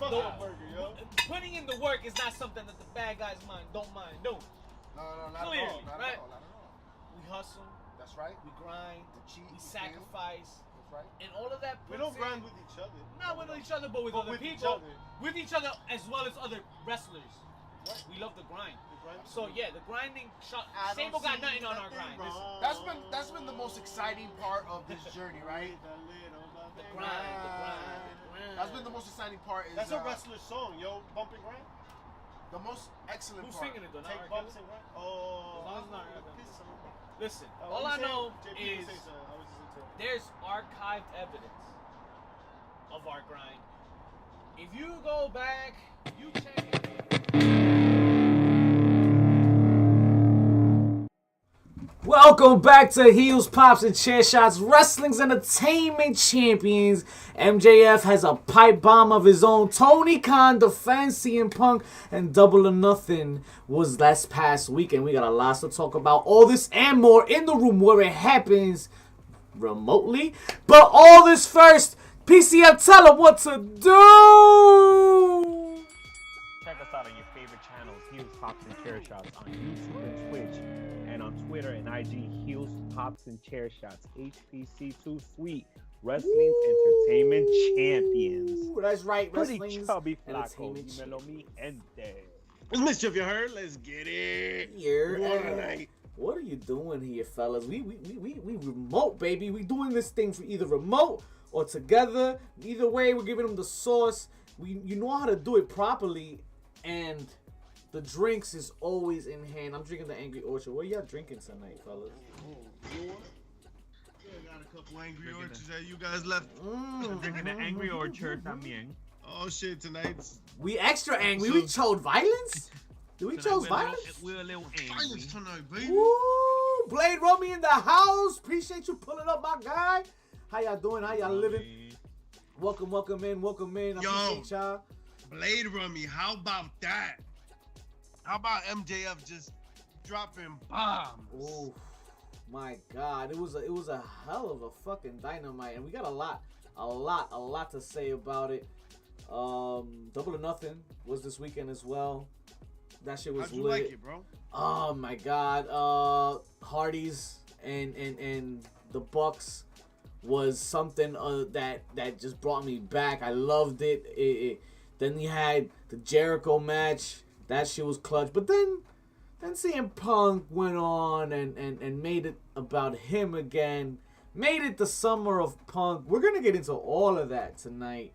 Fuck that burger, yo. Putting in the work is not something that the bad guys don't mind doing. No, not Clearly, at all. Not right? at all. Not at all. We hustle. That's right. We grind. We cheat. We We sacrifice. That's right. And all of that. We don't grind with each other. Not with each other, but with other each people. other. With each other as well as other wrestlers. Right. We love the grind. grind. So yeah, the grinding. I Sable don't got see nothing on our nothing grind. wrong. That's been the most exciting part of this journey, right? The grind. That's been the most exciting part. Is That's a wrestler song, yo. Bump and grind. the most excellent Who's part. singing it though? Not Take R. bumps Kelly? and grind. Oh, As long as it's not R. Kelly. Listen, What all you I saying? know JP is say so. I was just into it. there's archived evidence of our grind. If you go back, you check it. Welcome back to Heels, Pops, and Chair Shots, Wrestling's Entertainment Champions. MJF has a pipe bomb of his own. Tony Khan defends CM Punk, and Double or Nothing was last past weekend. We got a lot to talk about. All this and more in the room where it happens remotely. But all this first, PCF, tell them what to do. Check us out on your favorite channels, Heels, Pops, and Chair Shots on YouTube and Twitch, and on Twitter and IG, Heels, Pops, and Chair Shots. HPC2 Sweet, Wrestling's Entertainment Champions. Ooh, that's right, Pretty Wrestling's chubby flaco, Entertainment dímelo mi gente. It's Mischief, you heard? Let's get it. Here, More tonight. what are you doing here, fellas? We remote, baby. We doing this thing for either remote or together. Either way, we're giving them the sauce. You know how to do it properly, and the drinks is always in hand. I'm drinking the Angry Orchard. What y'all drinking tonight, fellas? Got a couple Angry Orchards that you guys left. Drinking the Angry Orchard también. Oh shit, tonight's We extra angry. We chose violence. Did we chose violence? We're a little angry. finals tonight, baby. Woo! Blade Rummy in the house. Appreciate you pulling up, my guy. How y'all doing? How y'all living? Welcome in. I appreciate y'all. Blade Rummy, how about that? How about MJF just dropping bombs? Oh my God! It was a hell of a fucking dynamite, and we got a lot to say about it. Double or Nothing was this weekend as well. That shit was How'd you lit. like it, bro? Oh my God! Hardy's and the Bucks was something that just brought me back. I loved it. Then you had the Jericho match. That shit was clutch. But then CM Punk went on and made it about him again. Made it the summer of Punk. We're gonna get into all of that tonight.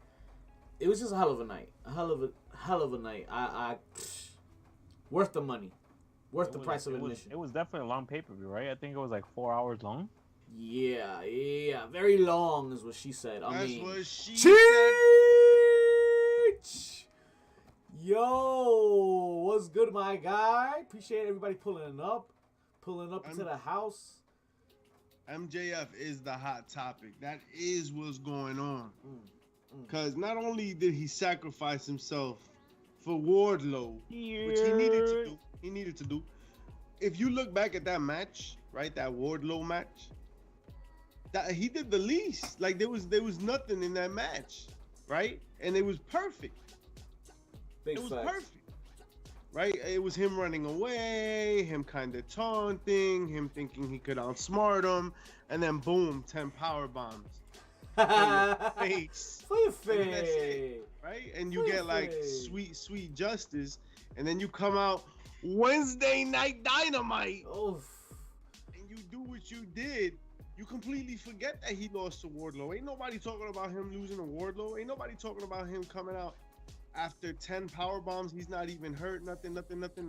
It was just a hell of a night. A hell of a night. Worth the money. Worth the price of admission. It was definitely a long pay-per-view, right? I think it was like 4 hours long. Yeah. Very long is what she said. That's what she Cheech! Yo, what's good, my guy? Appreciate everybody pulling up into the house. MJF is the hot topic. That is what's going on. Because not only did he sacrifice himself for Wardlow, which he needed to do. If you look back at that match, right, that Wardlow match, that he did the least. Like there was nothing in that match, right? And it was perfect. Big It was facts. perfect. Right? It was him running away, him kind of taunting, him thinking he could outsmart him, and then boom, 10 power bombs. For your face. For your And that's face. it, right? And you For get your like face. sweet justice, and then you come out Wednesday Night Dynamite, Oof. and you do what you did. You completely forget that he lost to Wardlow. Ain't nobody talking about him losing to Wardlow. Ain't nobody talking about him coming out after 10 power bombs. He's not even hurt. Nothing.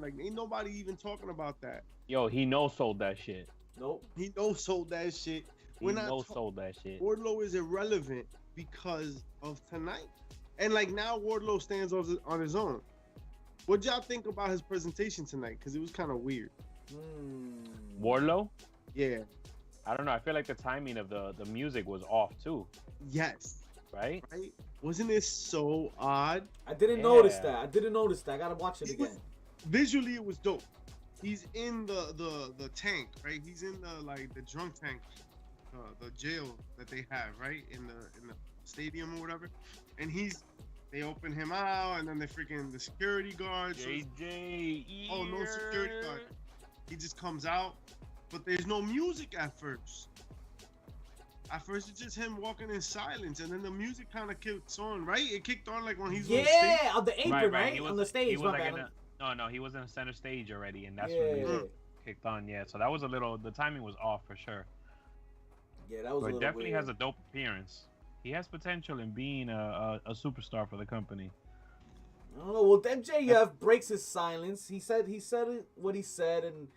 Like ain't nobody even talking about that. Yo, he no-sold that shit. Nope. He no-sold that shit. He We're not no-sold that shit. Wardlow is irrelevant because of tonight. And like now Wardlow stands on his own. What y'all think about his presentation tonight? Because it was kind of weird. Wardlow? Yeah. I don't know. I feel like the timing of the music was off too, Yes. right? Right? Wasn't it so odd? I didn't notice that. I gotta watch it again. Visually, it was dope. He's in the tank, right? He's in the drunk tank, the jail that they have, right? In the stadium or whatever. And he's They open him out, and then they freaking the security guard. JJ. Oh, no security guard. He just comes out, but there's no music at first. At first, it's just him walking in silence, and then the music kind of kicks on, right? It kicked on like when he's on stage. Yeah, on the apron, right? He was, on the stage. He was like he was in center stage already, and that's when it kicked on. Yeah, so that was a little. The timing was off for sure. Yeah, that was. But a definitely weird. has a dope appearance. He has potential in being a superstar for the company. I don't know. Well, MJF breaks his silence. He said what he said, and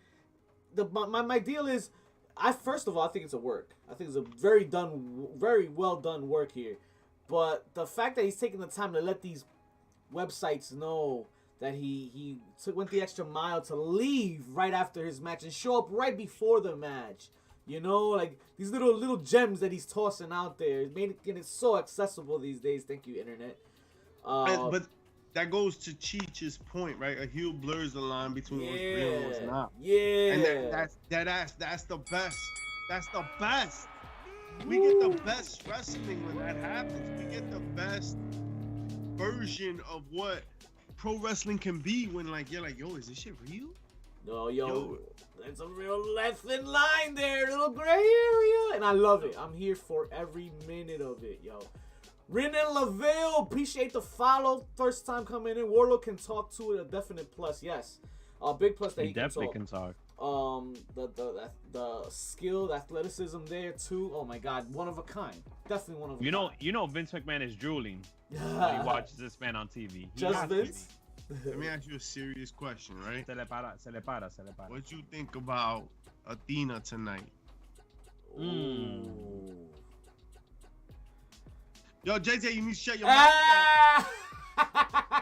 my deal is, first of all, I think it's a work. I think it's a very well done work here. But the fact that he's taking the time to let these websites know that he went the extra mile to leave right after his match and show up right before the match. You know, like these little gems that he's tossing out there, making it so accessible these days. Thank you, internet. But that goes to Cheech's point, right? A heel blurs the line between what's real and what's not. Yeah. And that's the best. That's the best. We get the best wrestling when that happens. We get the best version of what pro wrestling can be when you're like, yo, is this shit real? No, yo. It's a real thin line there, little gray area. And I love it. I'm here for every minute of it, yo. Renan LaVille, appreciate the follow. First time coming in. Warlock can talk to it, a definite plus, yes. A big plus that he definitely can talk. The skill, the athleticism there too. Oh my God, one of a kind. Definitely one of a kind. You know Vince McMahon is drooling when he watches this man on TV. Just Vince? Let me ask you a serious question, right? Se le para. What you think about Athena tonight? Yo, JJ, you need to shut your mouth down.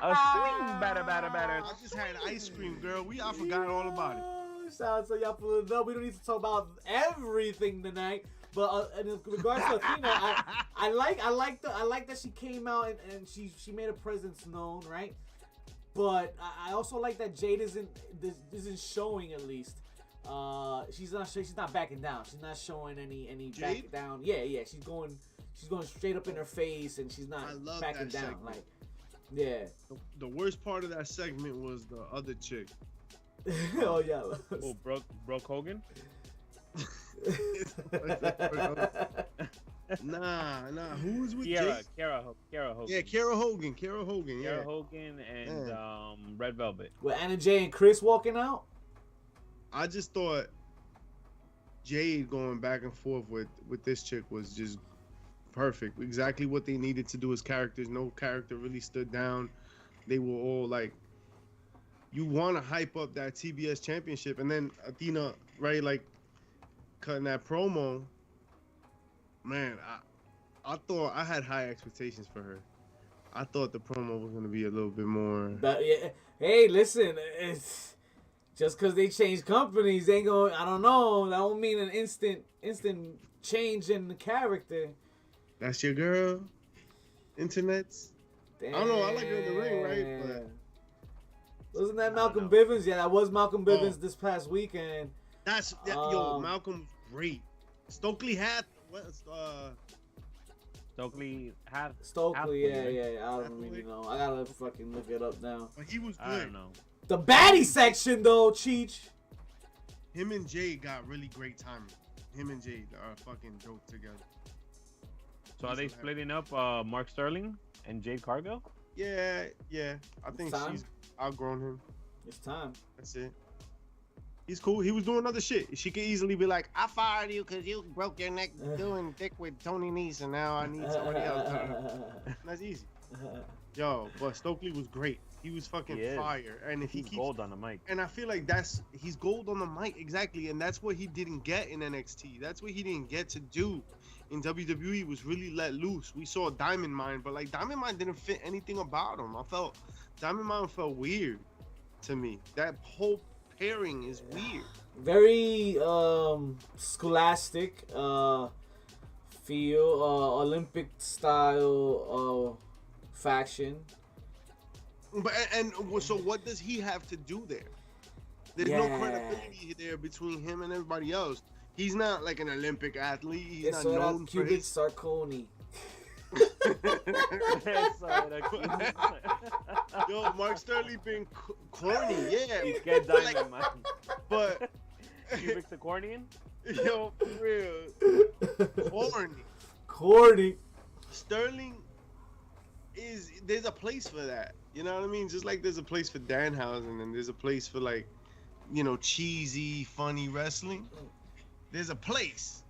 A swing batter. I just had ice cream, girl. I forgot all about it. Shout out to y'all pulling it up. We don't need to talk about everything tonight. But in regards to Athena, I like that she came out and she made a presence known, right? But I also like that Jade isn't showing, at least. She's not backing down. She's not showing any back down. Yeah. She's going straight up in her face, and she's not backing down. Segment. Like, yeah. The worst part of that segment was the other chick. Oh yeah. Oh, Brooke Hogan. Nah. Who was with Kiara Jade? Hogan. Yeah, Kiara Hogan. Kiara Hogan and Red Velvet. With Anna Jay and Chris walking out. I just thought Jade going back and forth with this chick was just perfect. Exactly what they needed to do as characters. No character really stood down. They were all like, you want to hype up that TBS championship, and then Athena, right, like cutting that promo. Man, I thought I had high expectations for her. I thought the promo was gonna be a little bit more. But yeah, hey, listen, it's just because they changed companies, ain't going. I don't know. That don't mean an instant change in the character. That's your girl. Internets. Damn. I don't know. I like her in the ring, right? But wasn't that Malcolm Bivens? Yeah, that was Malcolm Bivens this past weekend. Yo, Malcolm was great. Stokely had Stokely, yeah. I don't really know. I gotta fucking look it up now. But he was good. I don't know. The baddie section though, Cheech. Him and Jade got really great timing. Him and Jade are fucking dope together. So are they splitting up Mark Sterling and Jade Cargill? Yeah. I think she's outgrown him. It's time. That's it. He's cool. He was doing other shit. She could easily be like, I fired you because you broke your neck doing dick with Tony Nese, and now I need somebody else. That's easy. Yo, but Stokely was great. He was fucking fire. And if he's gold on the mic. And I feel like he's gold on the mic, exactly. And that's what he didn't get in NXT. That's what he didn't get to do in WWE, was really let loose. We saw Diamond Mine, but like Diamond Mine didn't fit anything about him. I felt Diamond Mine felt weird to me. That whole pairing is weird. Very scholastic feel, Olympic style faction. But so what does he have to do there? There's no credibility there between him and everybody else. He's not like an Olympic athlete. He's not known for his... Sarconi. Yo, Mark Sterling been corny, yeah. He's get diamond, man. But Cubic Cornian? yo, for real, corny. Corny. Sterling there's a place for that. You know what I mean? Just like there's a place for Danhausen and there's a place for like, you know, cheesy, funny wrestling. There's a place.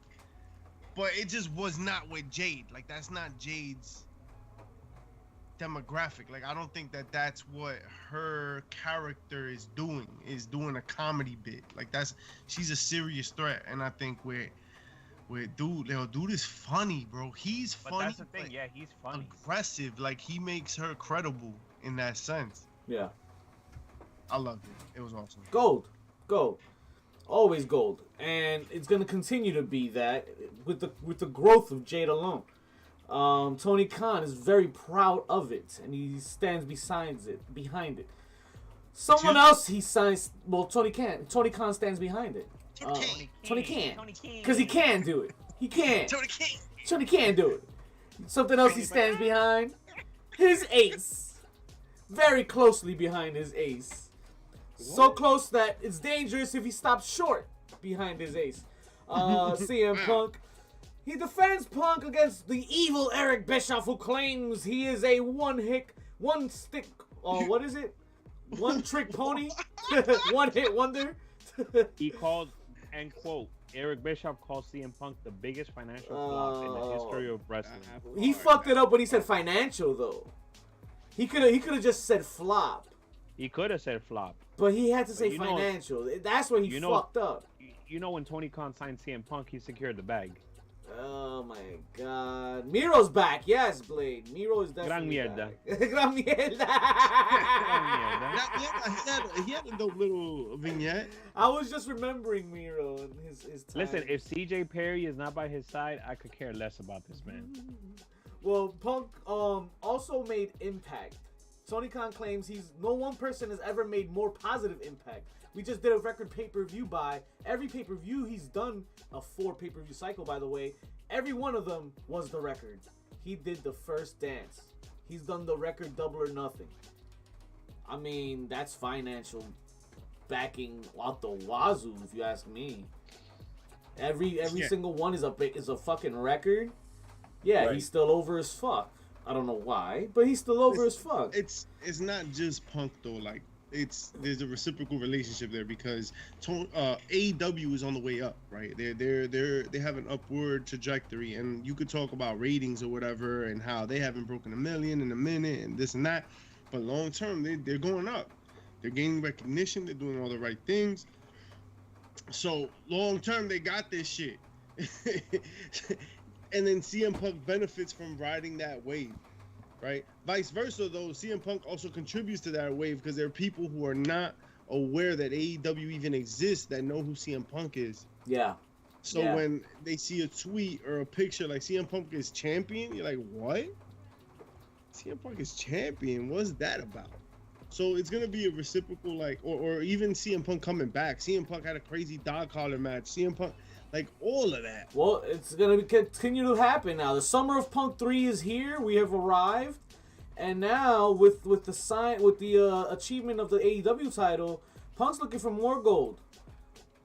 But it just was not with Jade. Like that's not Jade's demographic. Like I don't think that that's what her character is doing a comedy bit. Like she's a serious threat. And I think with dude is funny, bro. He's funny. But that's the thing, yeah, he's funny. Aggressive, like he makes her credible in that sense. Yeah. I loved it. It was awesome. Gold. Always gold. And it's gonna continue to be that with the growth of Jade alone. Tony Khan is very proud of it and he stands behind it. Someone else he signs Tony Khan stands behind it. Tony can. Because he can do it. He can. Tony can do it. Something else he stands behind. His ace. Very closely behind his ace. So close that it's dangerous if he stops short behind his ace. CM Punk. He defends Punk against the evil Eric Bischoff who claims he is a one trick pony? One hit wonder? He called, end quote, Eric Bischoff calls CM Punk the biggest financial flop in the history of wrestling. He fucked it up when he said financial, though. He could have just said flop. He could have said flop. But he had to say financial. That's where he fucked up. You know when Tony Khan signed CM Punk, he secured the bag. Oh my God. Miro's back. Yes, Blade. Miro is definitely back. Gran mierda. He had a dope little vignette. I was just remembering Miro and his time. Listen, if CJ Perry is not by his side, I could care less about this man. Well, Punk also made impact. Tony Khan claims no one person has ever made more positive impact. We just did a record pay-per-view buy. Every pay-per-view he's done, a 4 pay-per-view cycle, by the way, every one of them was the record. He did the first dance. He's done the record Double or Nothing. I mean, that's financial backing out the wazoo, if you ask me. Every single one is a fucking record. Yeah, right. He's still over as fuck. I don't know why, but he's still over as fuck. It's not just Punk though. Like there's a reciprocal relationship there because AEW is on the way up, right? They have an upward trajectory, and you could talk about ratings or whatever, and how they haven't broken 1 million in a minute, and this and that. But long term, they're going up. They're gaining recognition. They're doing all the right things. So long term, they got this shit. And then CM Punk benefits from riding that wave, right? Vice versa, though, CM Punk also contributes to that wave because there are people who are not aware that AEW even exists that know who CM Punk is. Yeah. So when they see a tweet or a picture like CM Punk is champion, you're like, what? CM Punk is champion? What's that about? So it's going to be a reciprocal, like, or even CM Punk coming back. CM Punk had a crazy dog collar match. CM Punk... Like, all of that. Well, it's going to continue to happen now. The Summer of Punk 3 is here. We have arrived. And now, with the achievement of the AEW title, Punk's looking for more gold.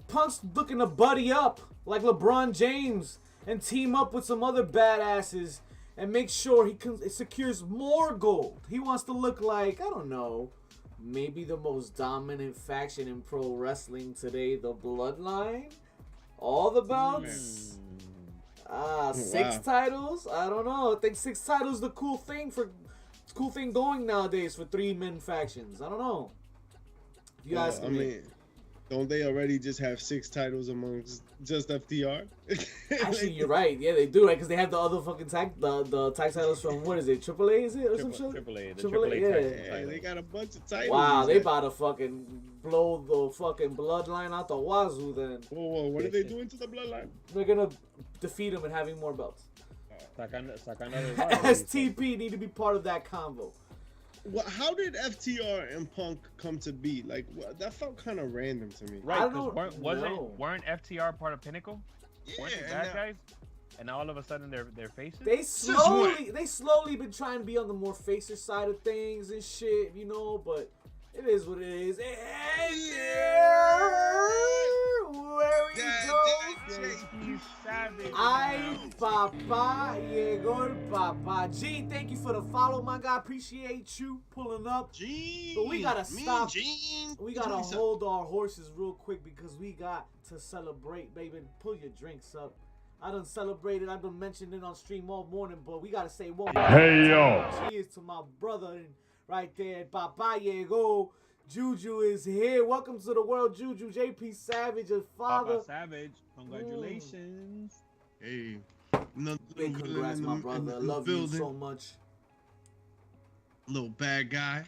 Punk's looking to buddy up like LeBron James and team up with some other badasses and make sure he secures more gold. He wants to look like, I don't know, maybe the most dominant faction in pro wrestling today, the Bloodline. All the belts? 6 titles? I don't know. I think 6 titles is the cool thing going nowadays for 3-man factions. I don't know. If you ask me. I mean, don't they already just have 6 titles amongst just FTR? Actually, you're right. Yeah, they do, right? Because they have the other fucking tag titles from, what is it, AAA, is it? Or some shit? AAA, yeah, they got a bunch of titles. Wow, they about to fucking blow the fucking bloodline out the wazoo then. Whoa, what are they doing to the bloodline? They're going to defeat them and having more belts. Sacando STP need to be part of that combo. Well, how did FTR and Punk come to be? Like, that felt kind of random to me. Right, because weren't FTR part of Pinnacle? Yeah, weren't they bad guys? and all of a sudden they're faces. They slowly been trying to be on the more facer side of things and shit, you know, but it is what it is. And where he goes. Ay, Papa, llegó el Papa. G, thank you for the follow, my guy. Appreciate you pulling up. Gene, But we gotta stop. Gene. We gotta hold our horses real quick because we got to celebrate, baby. Pull your drinks up. I done celebrated. I've been mentioning it on stream all morning, but we gotta say one more. Hey, yo. Cheers to my brother and right there. Papa llegó. Juju is here. Welcome to the world, Juju. JP Savage, his father. Papa Savage, congratulations. Hey, Big congrats, my brother. I love you so much. Little bad guy.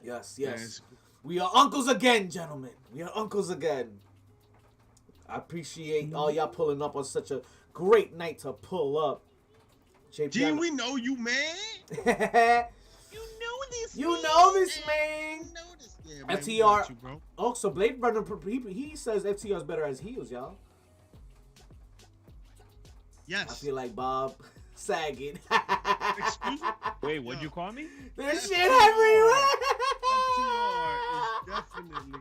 Yes. We are uncles again, gentlemen. We are uncles again. I appreciate all y'all pulling up on such a great night to pull up. JP, Gene, we know you, man. You know this, man. Yeah, man, FTR. you, bro. Oh, so Blade Runner, he says FTR is better as heels, y'all. Yes. I feel like Bob Saget. Excuse me? Wait, what'd you call me? There's shit everywhere. FTR is definitely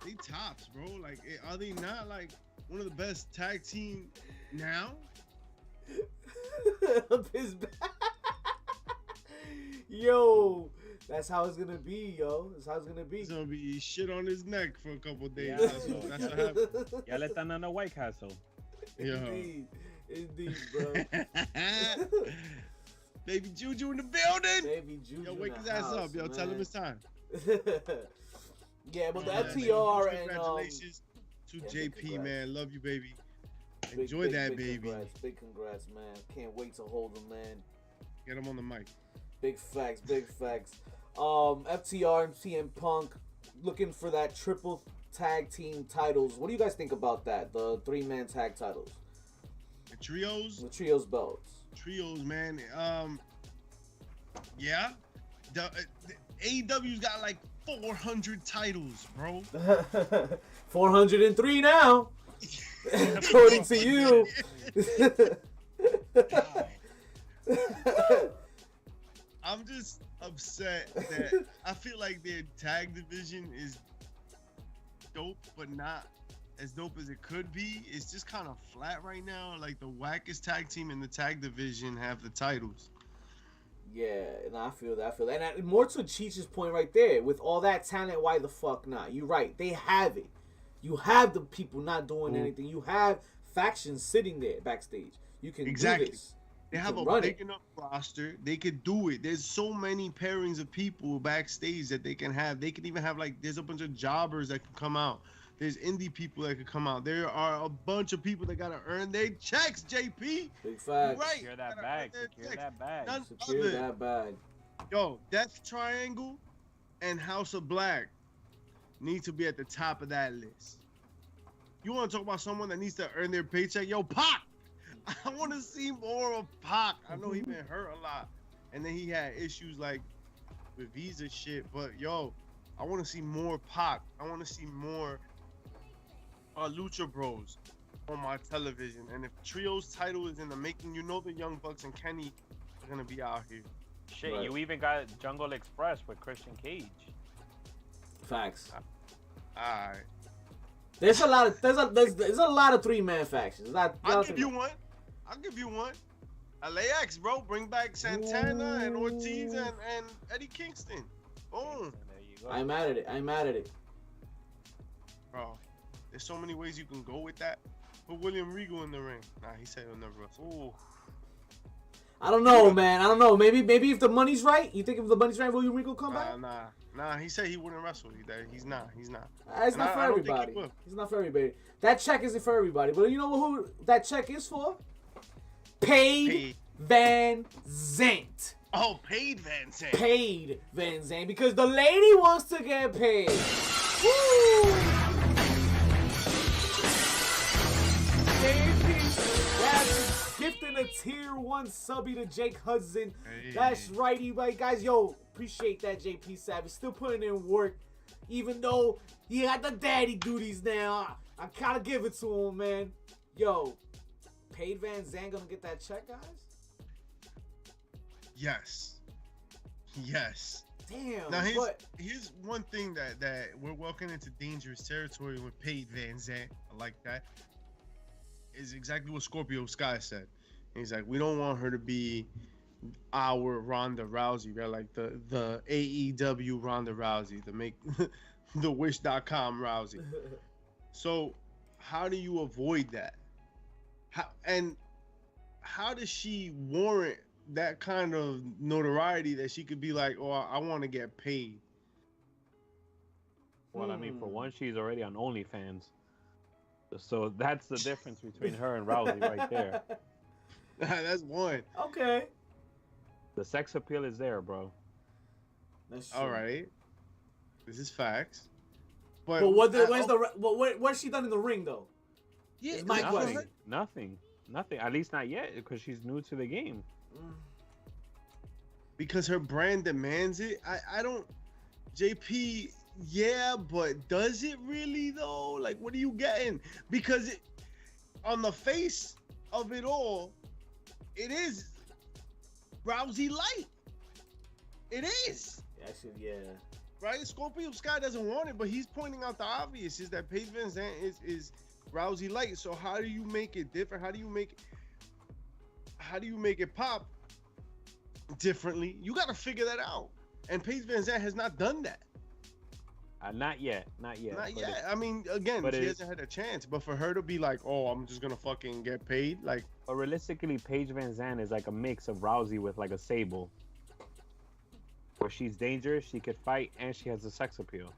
they tops, bro. Like, are they not like one of the best tag team now? His back. Yo, that's how it's gonna be, yo. That's how it's gonna be. He's gonna be shit on his neck for a couple days. Yeah. That's what happened. Ya le están dando White Castle. Indeed, bro. Baby Juju in the building. Baby Juju. Yo, wake his ass up, yo. Man. Tell him it's time. Yeah, but the Yeah, FTR man. and Congratulations to yeah, JP, congrats. man. Love you, baby. Enjoy that, baby. Big congrats, man. Can't wait to hold him, man. Get him on the mic. Big facts. FTR and CM Punk looking for that triple tag team titles. What do you guys think about that? The 3-man tag titles. The trios. The trios belts. Trios, man. Yeah. The AEW's got like 400 titles, bro. 403 now. According to you. I'm just upset that I feel like their tag division is dope, but not as dope as it could be. It's just kind of flat right now. Like the wackest tag team in the tag division have the titles. Yeah, and I feel that. And more to Cheech's point right there, with all that talent, why the fuck not? You're right. They have it. You have the people not doing anything. You have factions sitting there backstage. You can do this. They have a big enough roster. They could do it. There's so many pairings of people backstage that they can have. They could even have there's a bunch of jobbers that can come out. There's indie people that could come out. There are a bunch of people that gotta earn their checks, JP. Big facts. Right. Secure that bag. Secure that bag. Yo, Death Triangle and House of Black need to be at the top of that list. You want to talk about someone that needs to earn their paycheck? Yo, Pac! I want to see more of Pac. I know he been hurt a lot. And then he had issues like with visa shit. But, yo, I want to see more Pac. I want to see more Lucha Bros on my television. And if Trio's title is in the making, you know the Young Bucks and Kenny are going to be out here. Shit, Right. You even got Jungle Express with Christian Cage. Facts. All right. There's a lot of 3-man factions. I'll give you one. LAX, bro. Bring back Santana and Ortiz and Eddie Kingston. Boom. There you go. I'm mad at it. Bro, there's so many ways you can go with that. Put William Regal in the ring. Nah, he said he'll never wrestle. Ooh. I don't know, man. I don't know. Maybe if the money's right, you think if the money's right, William Regal come back? Nah. He said he wouldn't wrestle. He's not. It's not for everybody. It's not for everybody. That check isn't for everybody. But you know who that check is for? Paid Van Zandt. Oh, Paid Van Zandt. Paid Van Zandt. Because the lady wants to get paid. Woo! That's gifting a tier 1 subby to Jake Hudson. Hey. That's right, guys. Yo, appreciate that, JP Savage. Still putting in work. Even though he got the daddy duties now, I gotta give it to him, man. Yo, Paige Van Zandt gonna get that check, guys? Yes. Yes. Damn. Now here's one thing that we're walking into dangerous territory with Paige Van Zandt. I like that. Is exactly what Scorpio Sky said. He's like, we don't want her to be our Ronda Rousey, right? Like the AEW Ronda Rousey, the make the Wish.com Rousey. So how do you avoid that? How does she warrant that kind of notoriety that she could be like, oh, I want to get paid? Well, I mean, for one, she's already on OnlyFans. So that's the difference between her and Rousey right there. That's one. Okay. The sex appeal is there, bro. That's true. All right. This is facts. But what's she done in the ring though? Yeah, It's my question. Nothing. At least not yet, because she's new to the game. Because her brand demands it. I don't. JP, yeah, but does it really though? Like, what are you getting? Because on the face of it all, it is Rousey light. It is. Actually, yeah. Right? Scorpio Sky doesn't want it, but he's pointing out the obvious: is that Paige Van Zandt is Rousey light. So how do you make it different? How do you make it pop differently? You got to figure that out. And Paige Van Zandt has not done that. Not yet. Not yet. I mean, again, she hasn't had a chance. But for her to be like, oh, I'm just gonna fucking get paid, like. But realistically, Paige Van Zandt is like a mix of Rousey with like a Sable, where she's dangerous, she could fight, and she has a sex appeal.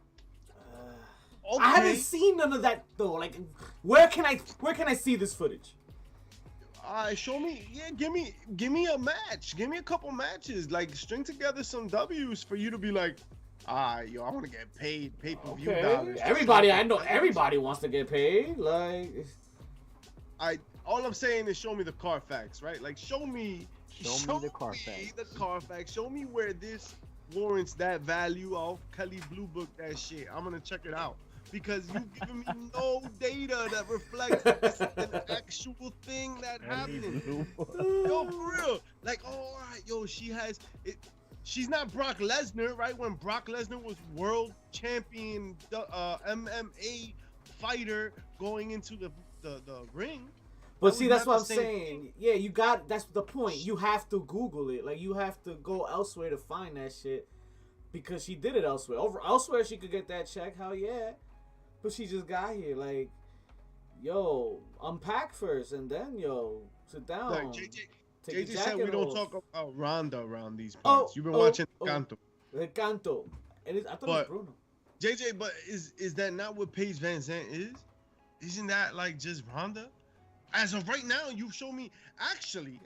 Okay. I haven't seen none of that though. Like, where can I see this footage? Show me. Yeah, give me a match. Give me a couple matches. Like, string together some W's for you to be like, yo, I want to get paid pay-per-view dollars. Everybody, I know everybody wants to get paid. Like, all I'm saying is show me the Carfax, right? Like, show me the Carfax. The Carfax. Show me where this warrants that value. I'll Kelly Blue Book that shit. I'm gonna check it out. Because you've given me no data that reflects that this is an actual thing that happened. Yo, for real. Like, oh, all right, yo, she has it. She's not Brock Lesnar, right? When Brock Lesnar was world champion MMA fighter going into the ring. But see, that's what I'm saying. Yeah, that's the point. You have to Google it. Like, you have to go elsewhere to find that shit. Because she did it elsewhere. Elsewhere, she could get that check. Hell yeah. But she just got here. Like, yo, unpack first. And then, yo, sit down. Like, JJ said we don't talk about Ronda around these parts. You've been watching Canto. Canto. And I thought it was Bruno. JJ, but is that not what Paige Van Zandt is? Isn't that like just Ronda? As of right now, you show me. Actually,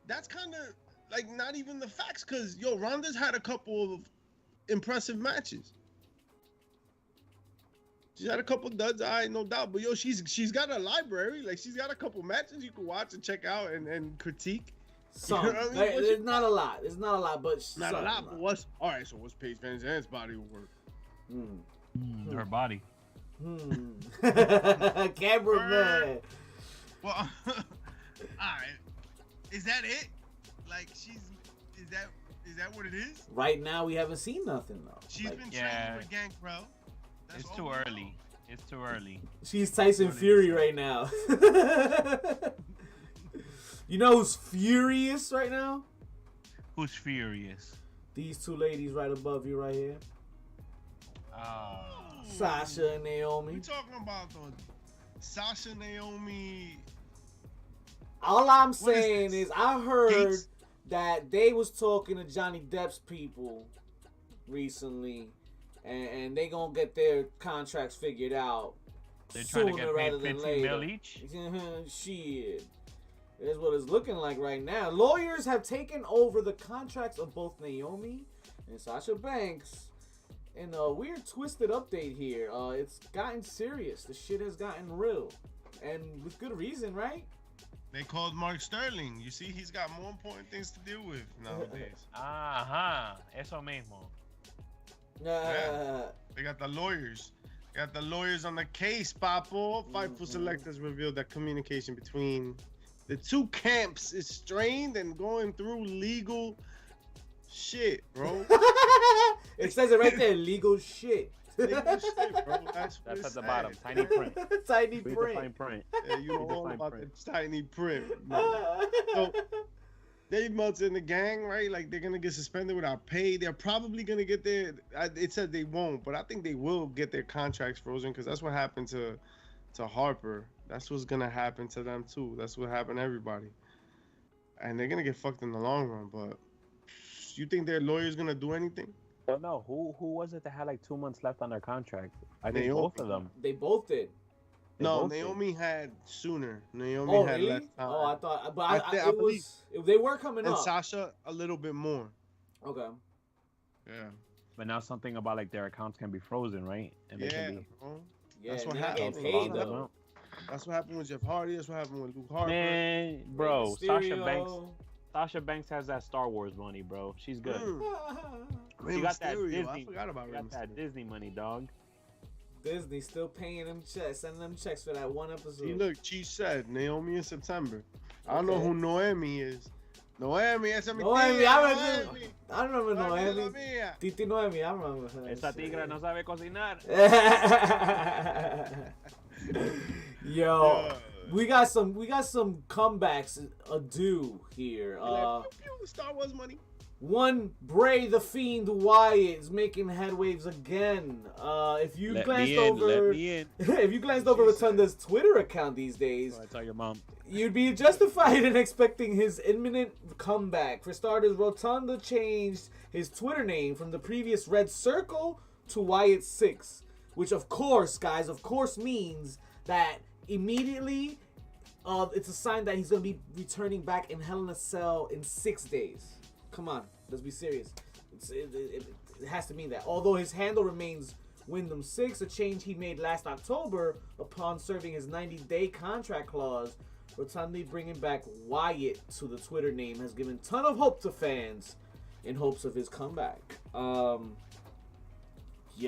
that's kind of like not even the facts. Cause yo, Ronda's had a couple of impressive matches. She's had a couple duds, no doubt. But yo, she's got a library. Like, she's got a couple matches you can watch and check out and critique. Some. You know what I mean? There's not a lot. There's not a lot, but not a lot. But what's all right? So what's Paige Van Zandt's body of work? Her body. Cameraman. Well, all right. Is that it? Like, is that what it is? Right now, we haven't seen nothing though. She's been training with Gangrel. It's too early. It's too early. She's Tyson Fury right now. You know who's furious right now? Who's furious? These two ladies right above you right here. Sasha and Naomi. We talking about the Sasha, Naomi. All I'm saying is I heard that they was talking to Johnny Depp's people recently. And they gonna get their contracts figured out. They're trying to get paid 15 mil each? Shit. That's what it's looking like right now. Lawyers have taken over the contracts of both Naomi and Sasha Banks. And a weird twisted update here. It's gotten serious. The shit has gotten real. And with good reason, right? They called Mark Sterling. You see, he's got more important things to deal with nowadays. Ajá. Eso mismo. Yeah. They got the lawyers. Got the lawyers on the case, Papo. Fightful selectors revealed that communication between the two camps is strained and going through legal shit, bro. It says it right there, legal shit. Legal shit, bro. That's at the sad. bottom. Tiny print. Tiny Read the print. fine print. Yeah, you know Read the all fine about print. the tiny print. So, Dave Meltzer and the gang, right? Like, they're going to get suspended without pay. They're probably going to get their... It said they won't, but I think they will get their contracts frozen because that's what happened to Harper. That's what's going to happen to them, too. That's what happened to everybody. And they're going to get fucked in the long run, but you think their lawyer's going to do anything? I don't know. Who was it that had like 2 months left on their contract? I think Naomi. both of them. They both did. No, both did. Naomi had sooner. Naomi Oh, had really? less time. Oh, I thought, but I believe. they were coming And up. Sasha, a little bit more. Okay. Yeah. But now something about like their accounts can be frozen, right? And they Yeah, can be... bro. Yeah, That's what they're not happened. getting paid, That's though. That's what happened with Jeff Hardy. That's what happened with Luke Harper. Man, bro, Mysterio. Sasha Banks has that Star Wars money, bro. She's good. Rey She got that Mysterio. Disney. I forgot about She Rey got that Mysterio. Disney money, dog. Disney still paying them checks, sending them checks for that one episode. See, look, Cheech said Naomi in September. I don't know Okay. who Noemi is. Noemi, esa mi Noemi, tía, I Noemi. remember Noemi, Noemi. la mía. Titi Noemi, I remember her. Esa tigra no sabe cocinar. Yo, Yeah. we got some comebacks due here. Be like, pew, pew, Star Wars money. One, Bray the Fiend Wyatt is making headwaves again. If you glanced over, if you glanced over Rotunda's Twitter account these days, I tell your mom. you'd be justified in expecting his imminent comeback. For starters, Rotunda changed his Twitter name from the previous Red Circle to Wyatt 6, which of course, guys, means that immediately it's a sign that he's going to be returning back in Hell in a Cell in 6 days. Come on, let's be serious. It has to mean that. Although his handle remains Wyndham 6, a change he made last October upon serving his 90-day contract clause, Rotunda bringing back Wyatt to the Twitter name has given ton of hope to fans in hopes of his comeback. Yeah,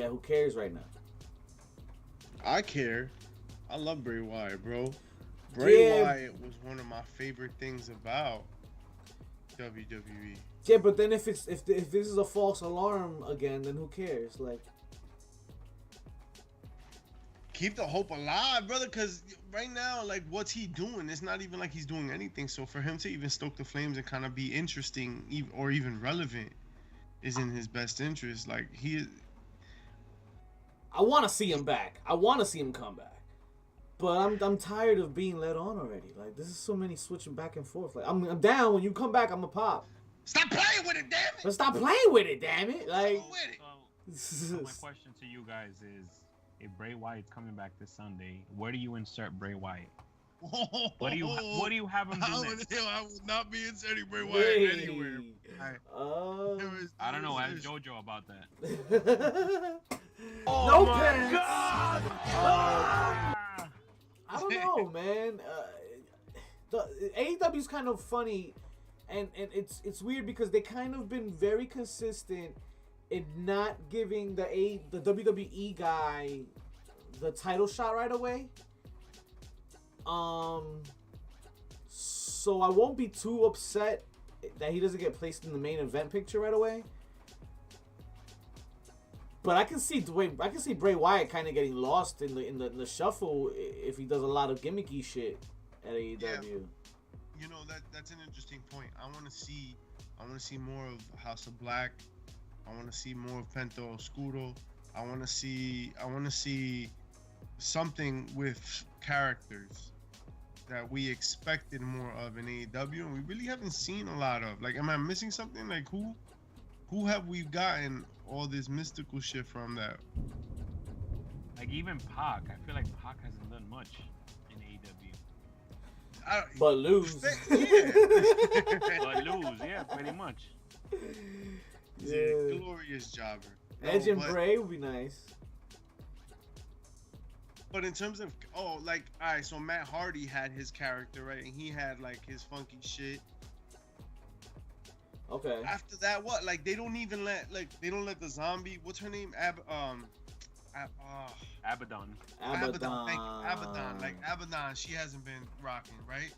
who cares right now? I care. I love Bray Wyatt, bro. Bray Yeah. Wyatt was one of my favorite things about WWE. Yeah, but then if this is a false alarm again, then who cares? Like, Keep the hope alive, brother, because right now, like, what's he doing? It's not even like he's doing anything. So for him to even stoke the flames and kind of be interesting or even relevant is in his best interest. Like, I want to see him back. I want to see him come back. But I'm tired of being led on already. Like, this is so many switching back and forth. Like, I'm down. When you come back, I'm a pop. Stop playing with it, damn it! But stop playing with it, damn it. Like, Go with it. So my question to you guys is, if Bray Wyatt's coming back this Sunday, where do you insert Bray Wyatt? What do you have him do next? I will not be inserting Bray Wyatt Hey. anywhere. I don't know. Ask JoJo about that. No pants. I don't know, man. The AEW's kind of funny, and it's weird because they kind of been very consistent in not giving the WWE guy the title shot right away. So I won't be too upset that he doesn't get placed in the main event picture right away. But I can see Bray Wyatt kind of getting lost in the shuffle if he does a lot of gimmicky shit at AEW. Yeah. You know, that's an interesting point. I want to see more of House of Black. I want to see more of Pento Oscuro. I want to see something with characters that we expected more of in AEW, and we really haven't seen a lot of. Like, am I missing something? Like, who have we gotten all this mystical shit from that? Like even Pac, I feel like Pac hasn't done much in AEW. But lose. Yeah. But lose, yeah, pretty much. He's a glorious jobber. Edge and Bray would be nice. But in terms of, like, all right, so Matt Hardy had his character, right? And he had, like, his funky shit. Okay. After that, what? Like, they don't let the zombie, what's her name? Abaddon. Abaddon. Thank you. Abaddon. Like Abaddon, she hasn't been rocking, right?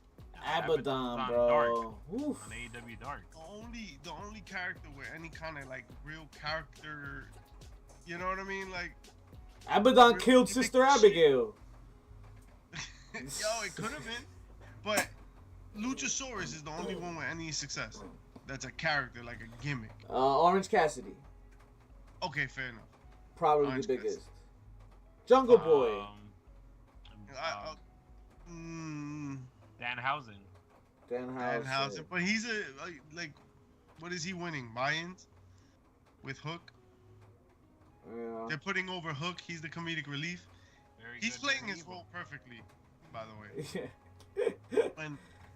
Abaddon, on bro. Dark. Oof. On AEW Dark. The only character with any kind of like real character, you know what I mean? Like Abaddon killed Sister Abigail. Yo, it could have been, but Luchasaurus is the only one with any success. That's a character, like a gimmick. Orange Cassidy. Okay, fair enough. Probably Orange the biggest. Cassidy. Jungle Boy. Danhausen. Danhausen, but he's a like, what is he winning? Buy-ins with Hook. Yeah. They're putting over Hook. He's the comedic relief. He's playing his role perfectly, by the way.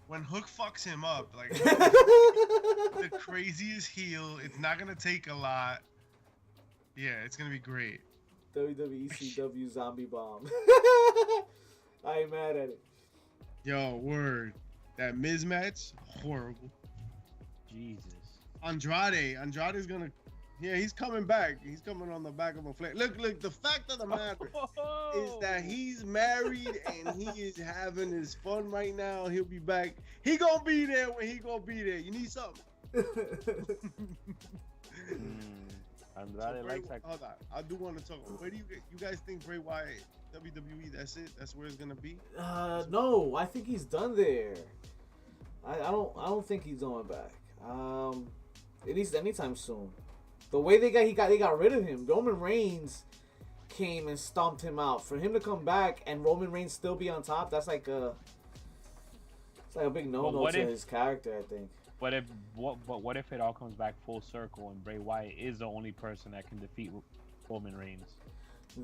When Hook fucks him up, like the craziest heel. It's not gonna take a lot. Yeah, it's gonna be great. WWE CW Zombie Bomb. I ain't mad at it. Yo, word. That Miz match, horrible. Jesus. Andrade's gonna. Yeah, he's coming back. He's coming on the back of a flag. Look, the fact of the matter is that he's married and he is having his fun right now. He'll be back. He gonna be there when he gonna be there. You need something. Andrade likes that. Hold on. I do want to talk. Where do you guys think Bray Wyatt, WWE, that's it? That's where it's gonna be? No, I think he's done there. I don't think he's going back. At least anytime soon. The way they got rid of him. Roman Reigns came and stomped him out. For him to come back and Roman Reigns still be on top, that's like a big no-no to his character, I think. What if it all comes back full circle and Bray Wyatt is the only person that can defeat Roman Reigns?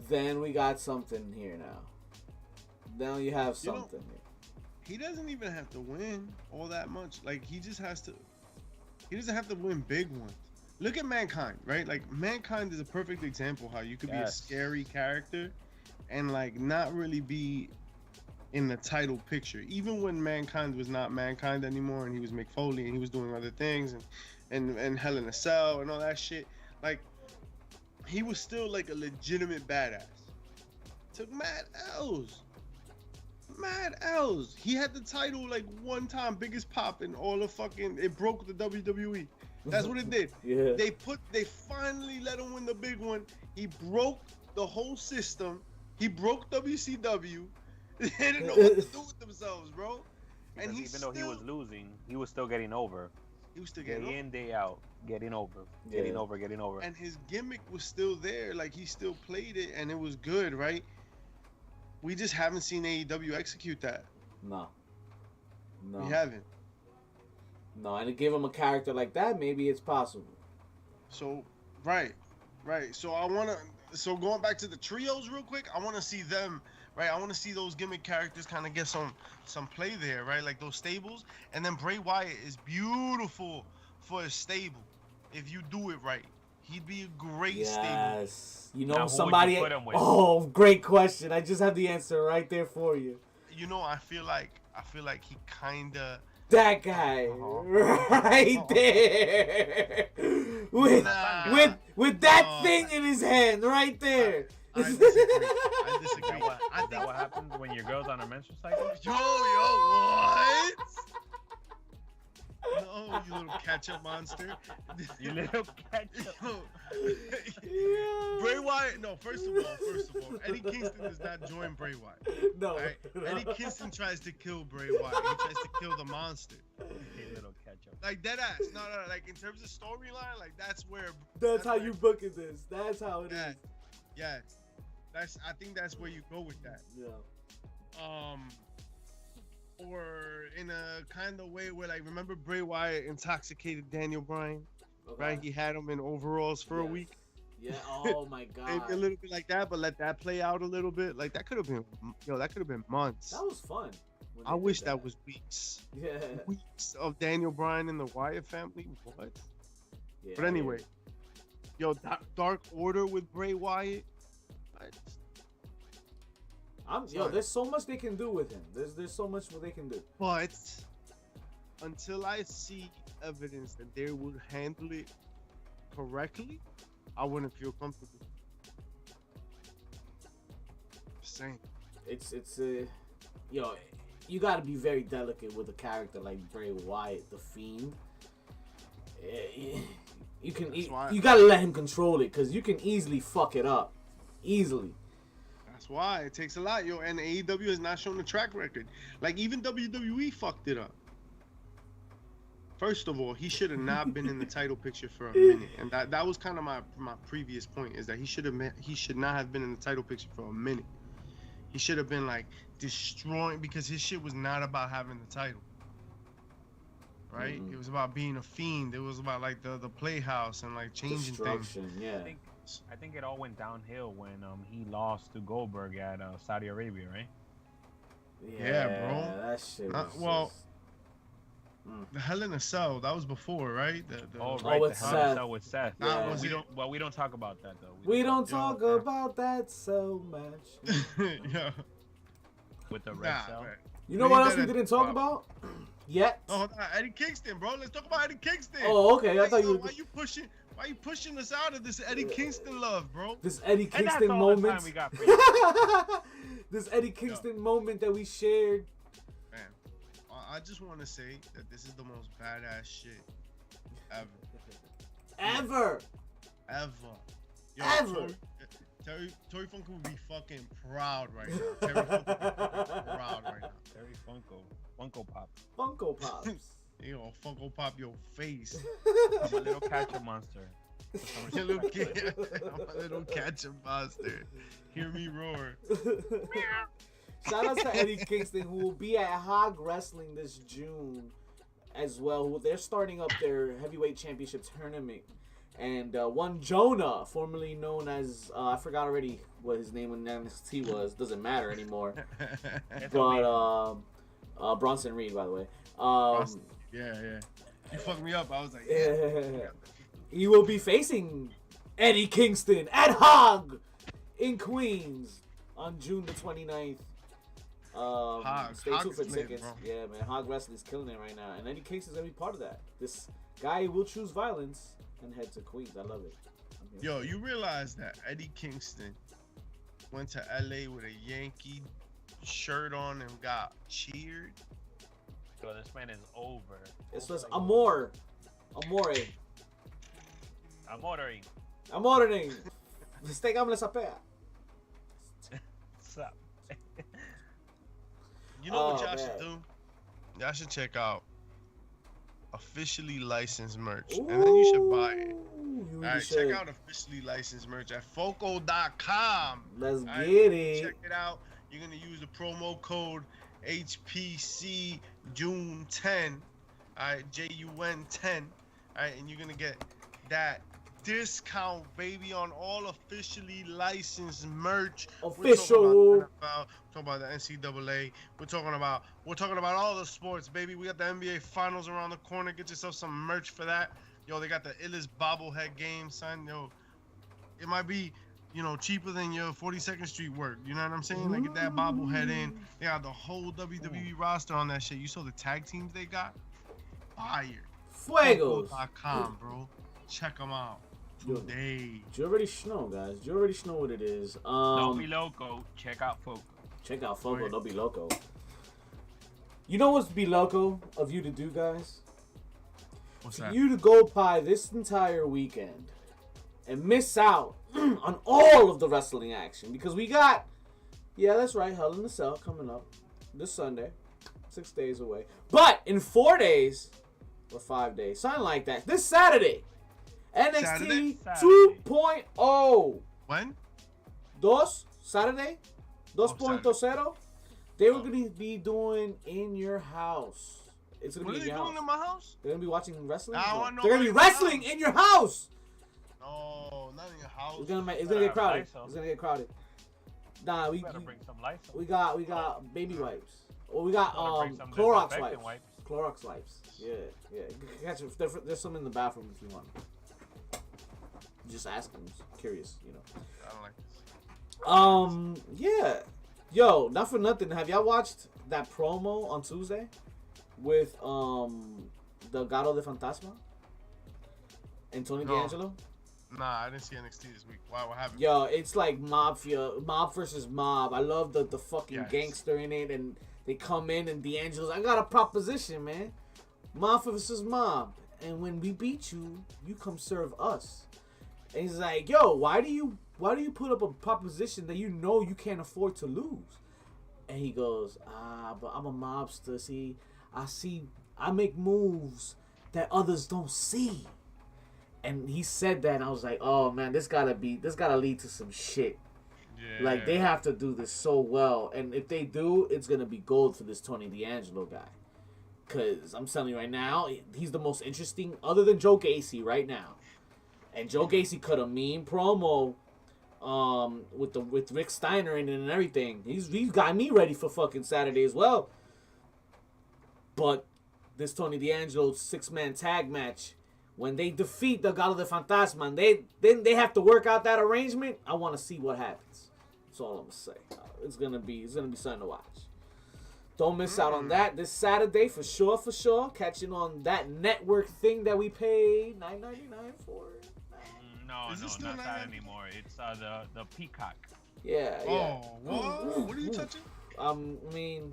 Then we got something here now. Now you have something here. He doesn't even have to win all that much. Like he just has to. He doesn't have to win big ones. Look at Mankind, right? Like Mankind is a perfect example how you could be a scary character and like not really be in the title picture. Even when Mankind was not Mankind anymore and he was Mick Foley and he was doing other things and Hell in a Cell and all that shit, like he was still like a legitimate badass. Took mad L's. He had the title like one time, biggest pop in all of fucking. It broke the WWE. That's what it did. Yeah. They finally let him win the big one. He broke the whole system. He broke WCW. They didn't know what to do with themselves, bro. Because and even though he was losing, he was still getting over. He was still getting day in, day out, getting over, getting over. And his gimmick was still there. Like he still played it, and it was good, right? We just haven't seen AEW execute that. No. We haven't. No, and to give him a character like that, maybe it's possible. So, right. So going back to the trios real quick, I want to see them, right? I want to see those gimmick characters kind of get some play there, right? Like those stables. And then Bray Wyatt is beautiful for a stable if you do it right. He'd be a great stable. Yes. You know, now, somebody. Would you put him with? Oh, great question. I just have the answer right there for you. You know, I feel like he kind of. That guy right there with that thing in his hand right there. I disagree. Is that what happens when your girl's on her menstrual cycle? Yo, what? No, you little ketchup monster. You little ketchup. Bray Wyatt. No, first of all, Eddie Kingston does not join Bray Wyatt. No. Right? Eddie Kingston tries to kill Bray Wyatt. He tries to kill the monster. Hey, little ketchup. Like dead ass. No. Like in terms of storyline, like that's where. That's how you book it. That's how it is. Yeah. I think that's where you go with that. Yeah. Or in a kind of way where, like, remember Bray Wyatt intoxicated Daniel Bryan, right? He had him in overalls for a week. Yeah. Oh my God. Maybe a little bit like that, but let that play out a little bit. Like that could have been months. That was fun. I wish that was weeks. Yeah. Weeks of Daniel Bryan and the Wyatt family. What? Yeah, but anyway, Dark Order with Bray Wyatt. There's so much they can do with him. There's so much what they can do. But until I see evidence that they would handle it correctly, I wouldn't feel comfortable. insane. It's yo, you got to be very delicate with a character like Bray Wyatt, the Fiend. You got to let him control it, because you can easily fuck it up, easily. That's why it takes a lot, yo. And AEW has not shown a track record. Like, even WWE fucked it up. First of all, he should have not been in the title picture for a minute, and that was kind of my previous point, is that he should not have been in the title picture for a minute. He should have been like destroying, because his shit was not about having the title, right? It was about being a fiend. It was about like the playhouse and like changing things. Yeah. I think it all went downhill when he lost to Goldberg at Saudi Arabia, right? Yeah, bro. That shit. The Hell in a Cell, that was before, right? The right, with the Hell in a Cell with Seth. Yeah. We don't talk about that though. We don't talk about that so much. Yeah. With the red cell. Man. You know what else we didn't talk about yet? No, Eddie Kingston, bro. Let's talk about Eddie Kingston. Oh, okay. I thought you. Why you pushing us out of this Eddie Kingston love, bro? This Eddie And Kingston that's all the moment. time we got for you. This Eddie Kingston moment that we shared. Man, I just want to say that this is the most badass shit ever. Ever. Yo, Ever. Terry Funko would be fucking proud right now. Terry Funko would be proud right now. Terry Funko Pop. Funko Pops. You know, Funko Pop your face. I'm a little catcher monster. I'm a little catcher monster. Hear me roar. Shout out to Eddie Kingston, who will be at Hog Wrestling this June as well. They're starting up their heavyweight championship tournament. And one Jonah, formerly known as, I forgot already what his name in NXT was. Doesn't matter anymore. But Bronson Reed, by the way. Yeah. You fucked me up. I was like, yeah. He will be facing Eddie Kingston at Hog in Queens on June the 29th. Stay tuned for tickets. Bro. Yeah, man. Hog Wrestling's killing it right now. And Eddie Kingston's going to be part of that. This guy will choose violence and head to Queens. I love it. Yo, you realize that Eddie Kingston went to LA with a Yankee shirt on and got cheered? So this man is over. It's just Amore. Amoring. Stegame esa pea. What's up? You know what y'all should do? Y'all should check out officially licensed merch. Ooh, and then you should buy it. Alright, check out officially licensed merch at foco.com. Let's get it. Check it out. You're going to use the promo code HPC June 10. Alright, JUN 10. Alright, and you're going to get that discount, baby, on all officially licensed merch. Official. We're talking about the NCAA. We're talking about all the sports, baby. We got the NBA Finals around the corner. Get yourself some merch for that. Yo, they got the illest bobblehead game, son. Yo, it might be, cheaper than your 42nd Street work. You know what I'm saying? Like, get that bobblehead in. They got the whole WWE roster on that shit. You saw the tag teams they got? Fire. Fuegos.com, bro. Check them out. Today. You already know, guys. You already know what it is. Don't be loco. Check out Foco. Check out Foco. Don't be loco. You know what's be loco of you to do, guys? What's that? You to go by this entire weekend and miss out on all of the wrestling action, because we got, that's right, Hell in a Cell coming up this Sunday, 6 days away. But in 4 days or 5 days, something like that, this Saturday, NXT 2.0. When? Saturday, 2.0. They were going to be doing in your house. It's gonna what be are they doing in my house? They're going to be watching wrestling? They're going to be wrestling in your house. No, not in your house. It's gonna get crowded. It's gonna get crowded. Nah, we better bring some lights. We got baby wipes. Well, we got Clorox wipes. Clorox wipes. Yeah. Catch it. There's some in the bathroom if you want. Just asking. Curious, I don't like this. Yeah. Yo, not for nothing. Have y'all watched that promo on Tuesday with the Gato de Fantasma and Tony D'Angelo? Nah, I didn't see NXT this week. Why? What happened? Yo, it's like mob versus mob. I love the fucking gangster in it, and they come in and D'Angelo's. I got a proposition, man. Mob versus mob, and when we beat you, you come serve us. And he's like, yo, why do you put up a proposition that you know you can't afford to lose? And he goes, but I'm a mobster. See, I make moves that others don't see. And he said that, and I was like, oh man, this gotta lead to some shit. Yeah. Like, they have to do this so well. And if they do, it's gonna be gold for this Tony D'Angelo guy. Cause I'm telling you right now, he's the most interesting, other than Joe Gacy right now. And Joe Gacy cut a mean promo with Rick Steiner in it and everything. He's got me ready for fucking Saturday as well. But this Tony D'Angelo 6-man tag match, when they defeat the Galo de Fantasma, and they have to work out that arrangement, I want to see what happens. That's all I'm gonna say. It's gonna be something to watch. Don't miss out on that this Saturday for sure. Catching on that network thing that we paid $9.99 for. No, not that anymore. It's the Peacock. Yeah. Oh, what? What are you touching? I mean,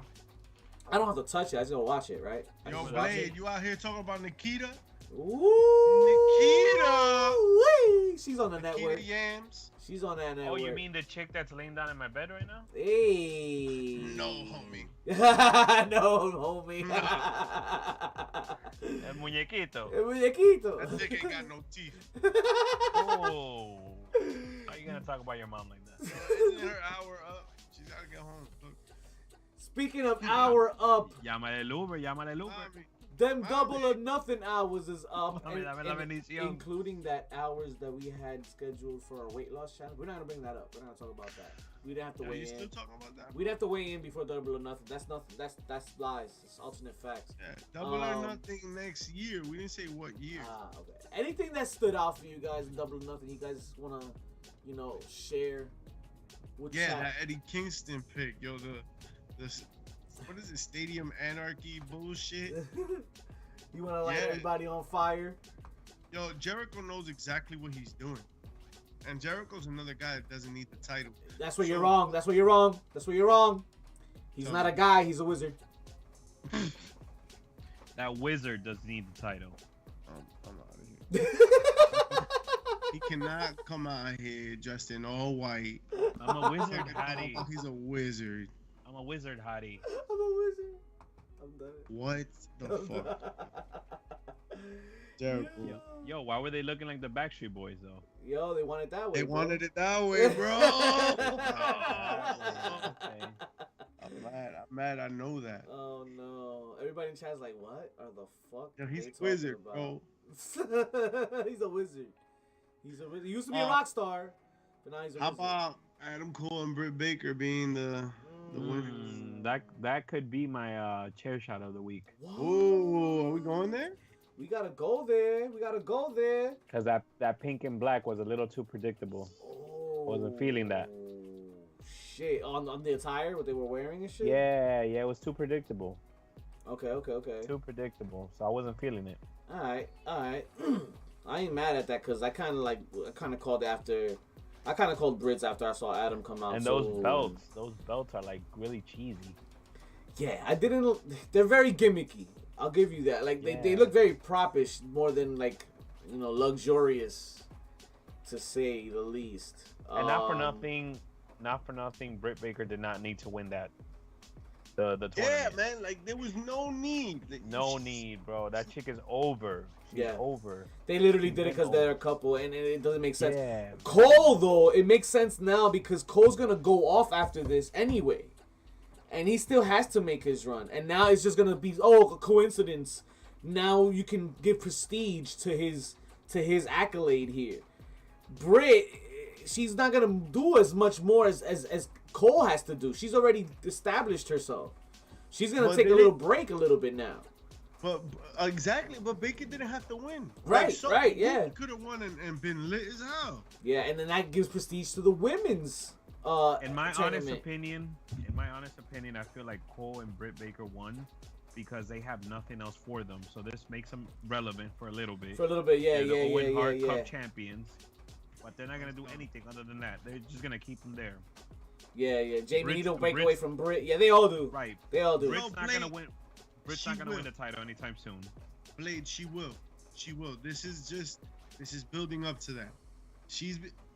I don't have to touch it. I just gotta watch it, right? Yo, Blade, you out here talking about Nikita? Ooh, Nikita! Wee. She's on the Nikita network. Yams. She's on that network. Oh, you mean the chick that's laying down in my bed right now? Hey. No, homie. No, homie. El muñequito. El muñequito. That chick ain't got no teeth. Oh. How you gonna talk about your mom like that? Isn't her hour up? She's gotta get home. Look. Speaking of hour up. Llámale el Uber. Mommy. Them double or nothing hours is up, and including that hours that we had scheduled for our weight loss challenge. We're not gonna bring that up. We're not gonna talk about that. We didn't have to weigh in. Still talking about that? We'd have to weigh in before double or nothing. That's nothing. That's lies. It's alternate facts. Yeah, double or nothing next year. We didn't say what year. Okay. Anything that stood out for you guys in double or nothing, you guys wanna, share? That Eddie Kingston pick, yo. The what is it? Stadium Anarchy bullshit. You want to light everybody on fire? Yo, Jericho knows exactly what he's doing. And Jericho's another guy that doesn't need the title. That's where you're wrong. That's where you're wrong. He's not a guy. He's a wizard. That wizard doesn't need the title. I'm out of here. He cannot come out here dressed in all white. I'm a wizard, Hattie. He's a wizard. I'm a wizard, Hattie. I'm a wizard. I'm done. What the fuck? Jericho. Yo, why were they looking like the Backstreet Boys, though? Yo, they want it that way. They wanted it that way, bro. Okay. I'm mad. I know that. Oh, no. Everybody in chat's like, what are the fuck? Yo, he's a wizard, bro. He's a wizard. He used to be a rock star, but now he's a wizard. How about Adam Cole and Britt Baker being the winners? That could be my chair shot of the week. Oh, are we going there? We gotta go there. Because that pink and black was a little too predictable. Oh, wasn't feeling that. Shit, on the attire, what they were wearing and shit? Yeah, it was too predictable. Okay. Too predictable, so I wasn't feeling it. All right. I ain't mad at that because I kind of called Brits after I saw Adam come out. And those belts are like really cheesy. Yeah, they're very gimmicky. I'll give you that. Like they look very propish more than luxurious, to say the least. And not for nothing, Britt Baker did not need to win that. The tournament. Yeah, man, like there was no need. No need, bro. That chick is over. She's over. They literally did it because they're a couple, and it doesn't make sense. Yeah. Cole, though, it makes sense now because Cole's gonna go off after this anyway, and he still has to make his run. And now it's just gonna be a coincidence. Now you can give prestige to his accolade here. Britt, she's not gonna do as much more as Cole has to do. She's already established herself. She's gonna take a little break a little bit now. But exactly, but Baker didn't have to win. Right, yeah. Could have won and been lit as hell. Yeah, and then that gives prestige to the women's in my honest opinion, I feel like Cole and Britt Baker won because they have nothing else for them. So this makes them relevant for a little bit. Yeah, They're the Owen Hart yeah. Cup champions. but they're not gonna do anything other than that. They're just gonna keep him there. Yeah. Jamie need to break Brit- away from Britt. Yeah, they all do. Right. They all do. Britt's No, not Blade, gonna win. Britt's not gonna win the title anytime soon. Blade, she will. This is building up to that.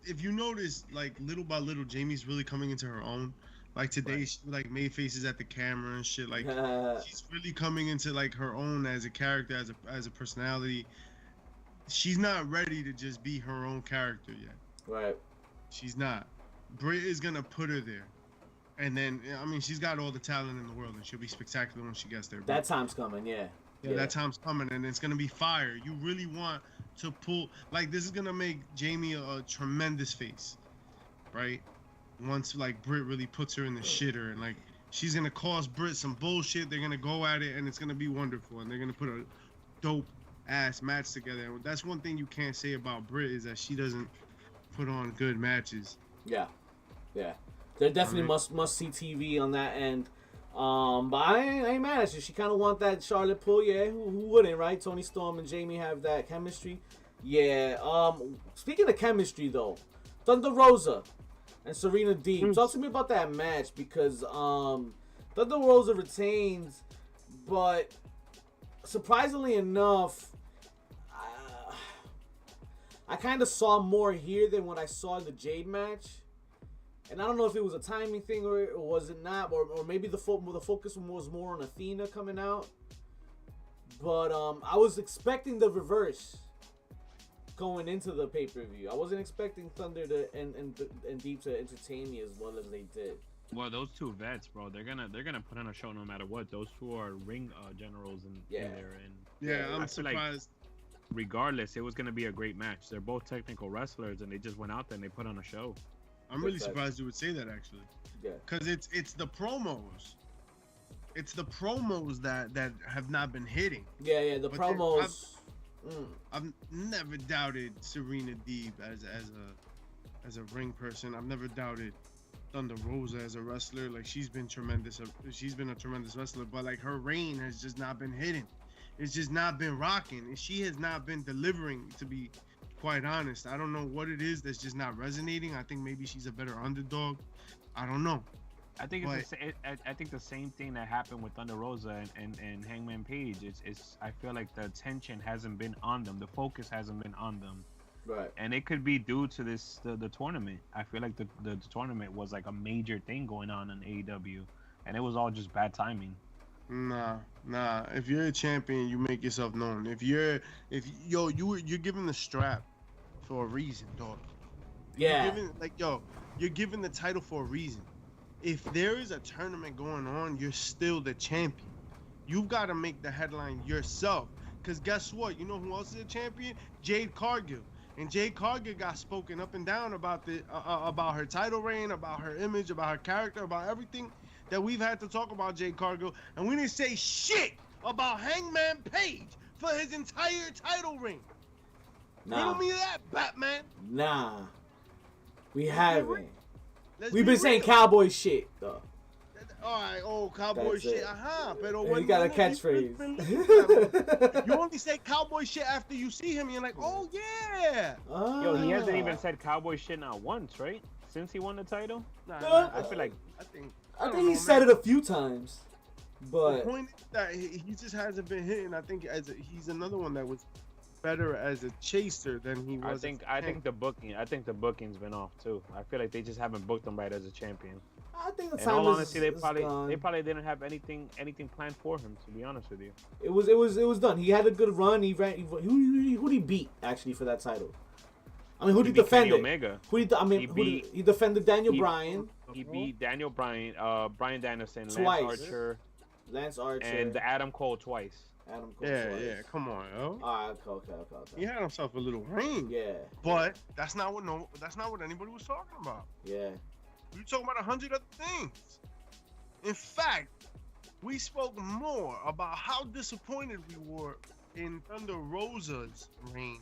If you notice, like little by little, Jamie's really coming into her own. Like today, Right. she like made faces at the camera and shit. Like she's really coming into like her own as a character, as a personality. She's not ready to just be her own character yet. Right. She's not. Britt is gonna put her there, and then I mean she's got all the talent in the world, and she'll be spectacular when she gets there. That time's coming. Yeah. Yeah, that time's coming, and it's gonna be fire. You really want to pull like this is gonna make Jamie a tremendous face, right? Once like Britt really puts her in the shitter, and like she's gonna cause Britt some bullshit. They're gonna go at it, and it's gonna be wonderful, and they're gonna put a dope ass match together. And that's one thing you can't say about Britt is that she doesn't put on good matches. Yeah. They're definitely must see TV on that end. But I ain't mad at you. She kind of want that Charlotte pull. Yeah, who wouldn't, right? Tony Storm and Jamie have that chemistry. Yeah. Speaking of chemistry, though, Thunder Rosa and Serena Deeb. Talk to me about that match because Thunder Rosa retains, but surprisingly enough, I kind of saw more here than what I saw in the Jade match. And I don't know if it was a timing thing or was it not, or maybe the focus was more on Athena coming out. But I was expecting the reverse going into the pay-per-view. I wasn't expecting Thunder and Deep to entertain me as well as they did. Well, those two vets, bro, they're gonna put on a show no matter what. Those two are ring generals in there, and Yeah, I'm I feel like surprised. regardless, it was gonna be a great match. They're both technical wrestlers, and they just went out there and they put on a show. I'm really surprised you would say that actually. Yeah. Because it's the promos. It's the promos that have not been hitting. Yeah, the But promos. I've never doubted Serena Deeb as a ring person. I've never doubted Thunder Rosa as a wrestler. Like she's been tremendous. She's been a tremendous wrestler. But like her reign has just not been hitting. It's just not been rocking, and she has not been delivering. To be quite honest, I don't know what it is that's just not resonating. I think maybe she's a better underdog. I don't know. I think I think the same thing that happened with Thunder Rosa and Hangman Page. It's I feel like the attention hasn't been on them. The focus hasn't been on them. Right. And it could be due to the tournament. I feel like the tournament was like a major thing going on in AEW, and it was all just bad timing. Nah. If you're a champion, you make yourself known. You're given the strap for a reason, dog. Yeah. You're given the title for a reason. If there is a tournament going on, you're still the champion. You've got to make the headline yourself. Because guess what? You know who else is a champion? Jade Cargill. And Jade Cargill got spoken up and down about about her title reign, about her image, about her character, about everything that we've had to talk about Jade Cargill. And we didn't say shit about Hangman Page for his entire title reign. Nah. Riddle me that, Batman. Nah. We haven't. Let's We've be been saying real. cowboy shit, though. All right, cowboy That's shit. it. Pero And when you got a you catchphrase. you only say cowboy shit after you see him. You're like, oh yeah. Yo, he hasn't even said cowboy shit not once, right? Since he won the title. Nah, I feel like I think he said it a few times, The but point is that he just hasn't been hitting. I think he's another one that was better as a chaser than he was. I think the booking's been off too. I feel like they just haven't booked him right as a champion. I think the In time all is honesty, they gone. probably didn't have anything planned for him. To be honest with you, It was done. He had a good run. He ran. Who did he beat actually for that title? I mean, who did he defend? Kenny Omega. He defended Daniel Bryan. He beat Daniel Bryan, Bryan Danielson, Twice. Lance Archer, and Adam Cole twice. Adam Cole Yeah, twice. yeah. Come on, yo. Alright, okay. He had himself a little reign. Yeah. But that's not what anybody was talking about. Yeah. We were talking about 100 other things. In fact, we spoke more about how disappointed we were in Thunder Rosa's reign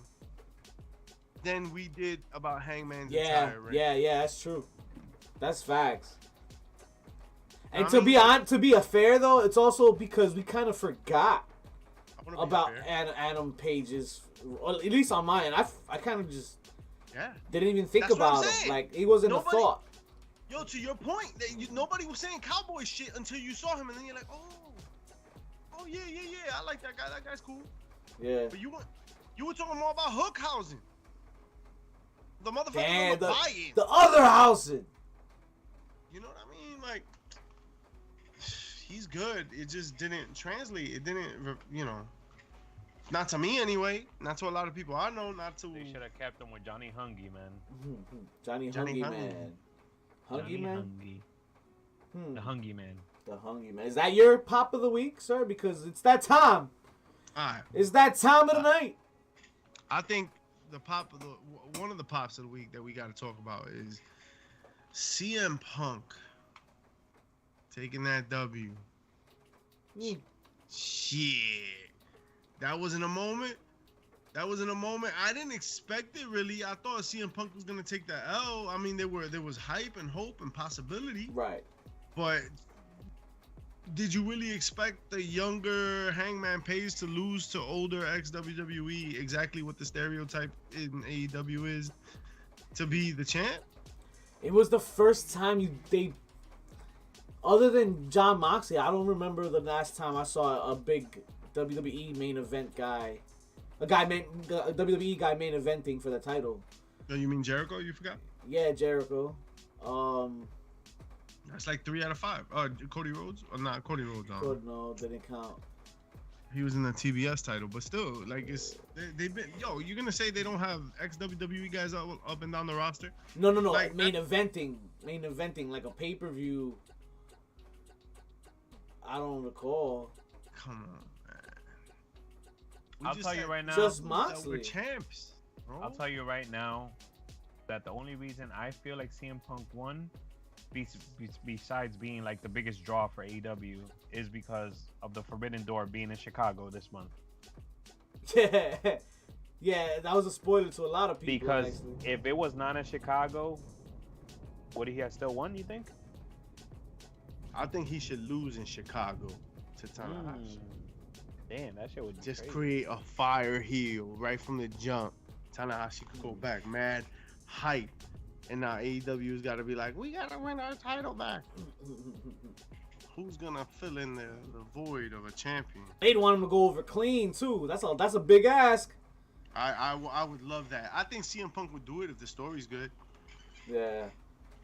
than we did about Hangman's entire reign. Yeah, that's true. That's facts. And I to be fair though, it's also because we kind of forgot I wanna be about fair. Adam Page's, or at least on mine. I kind of just Yeah. Didn't even think That's what I'm about him. saying. Like, he wasn't Nobody- a thought. Yo, to your point, nobody was saying cowboy shit until you saw him, and then you're like, oh yeah, I like that guy. That guy's cool. Yeah. But you were talking more about Hookhausen. The motherfucker Damn, on the buy-in. the other housing. You know what I mean? Like, he's good. It just didn't translate. It didn't, not to me anyway. Not to a lot of people I know. Not to. They should have kept him with Johnny Hungy, man. Johnny Johnny Hungy Hungy. Man. Hungy Johnny Man? Hungy. The Hungy Man. The Hungy Man. Is that your pop of the week, sir? Because it's that time. All right. It's that time of the night. I think one of the pops of the week that we got to talk about is CM Punk taking that W. Shit. That wasn't a moment. I didn't expect it really. I thought CM Punk was gonna take the L. I mean, there was hype and hope and possibility. Right. But did you really expect the younger Hangman Page to lose to older ex-WWE, exactly what the stereotype in AEW is, to be the champ? It was the first time other than John Moxley, I don't remember the last time I saw a big WWE main event guy. A WWE guy main eventing for the title. Oh, you mean Jericho? You forgot? Yeah, Jericho. That's like 3 out of 5. Cody Rhodes? Or not Cody Rhodes. No, didn't count. He was in the TBS title, but still, like, they've been. Yo, you're gonna say they don't have ex-WWE guys up and down the roster? No. Like, main eventing, like a pay-per-view. I don't recall. Come on, man. I'll tell you right now. Just Moxley. We're champs, bro. I'll tell you right now that the only reason I feel like CM Punk won, besides being like the biggest draw for AEW, is because of the Forbidden Door being in Chicago this month. Yeah, that was a spoiler to a lot of people. Because actually. if it was not in Chicago, would he have still won, you think? I think he should lose in Chicago to Tanahashi. Damn, that shit would be Just crazy. create a fire heel right from the jump. Tanahashi could go back, mad hype. And now AEW's got to be like, we got to win our title back. Who's going to fill in the void of a champion? They'd want him to go over clean, too. That's a big ask. I would love that. I think CM Punk would do it if the story's good. Yeah.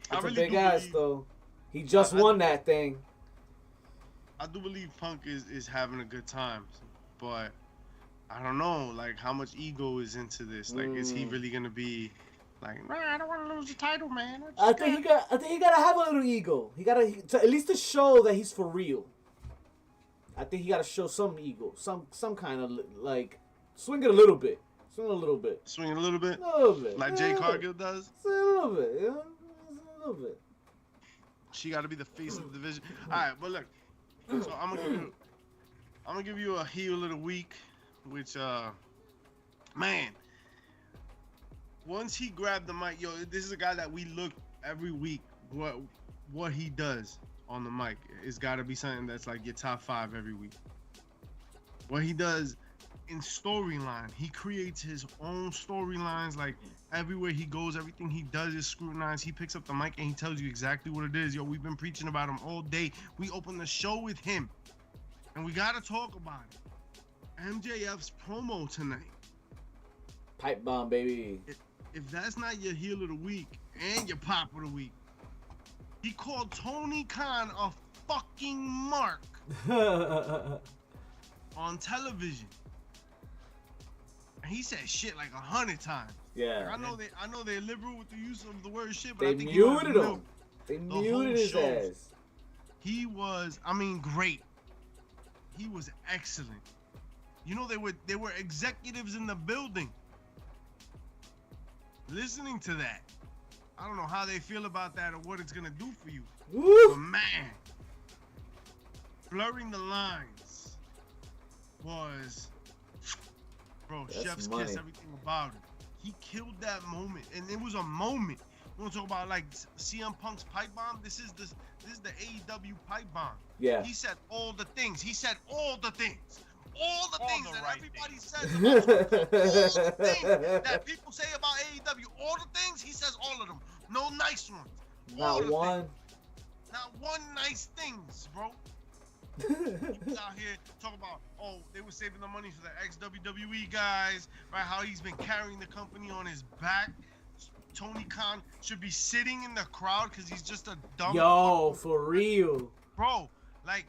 I It's really a big do ask, believe- though. He just won that thing. I do believe Punk is having a good time, but I don't know, like, how much ego is into this. Like, is he really gonna be like, nah, I don't want to lose the title, man. I think he gotta have a little ego. He gotta at least to show that he's for real. I think he gotta show some ego, some kind of like swing it a little bit, swing a little bit, like Jay Cargill does. Swing a little bit, you know? A little bit. She got to be the face of the division. All right, but look. So I'm gonna give you a heel of the week, which man, once he grabbed the mic, yo, this is a guy that we look every week. What he does on the mic, it's got to be something that's like your top 5 every week. What he does in storyline, he creates his own storylines. Like everywhere he goes, everything he does is scrutinized. He picks up the mic and he tells you exactly what it is. Yo, we've been preaching about him all day. We opened the show with him, and we gotta talk about it. MJF's promo tonight. Pipe bomb, baby. If that's not your heel of the week and your pop of the week, he called Tony Khan a fucking mark on television. And he said shit like 100 times. Yeah. Like, I know they're liberal with the use of the word shit, but They I think muted he him. They muted whole his show. ass. He was, great. He was excellent. You know, there were executives in the building listening to that. I don't know how they feel about that or what it's gonna do for you. Woo! But man, blurring the lines was, bro, That's chef's money. kiss, everything about it. He killed that moment, and it was a moment. You want to talk about like CM Punk's pipe bomb? This is the AEW pipe bomb. Yeah. He said all the things. all the All things the that right everybody things. says about Tony Khan, all the things that people say about AEW, all the things, he says all of them. No nice ones. All Not the one. things. Not one nice things, bro. People out here talk about, oh, they were saving the money for the ex-WWE guys, right? How he's been carrying the company on his back. Tony Khan should be sitting in the crowd because he's just a dumb. Yo, for real. Bro, like,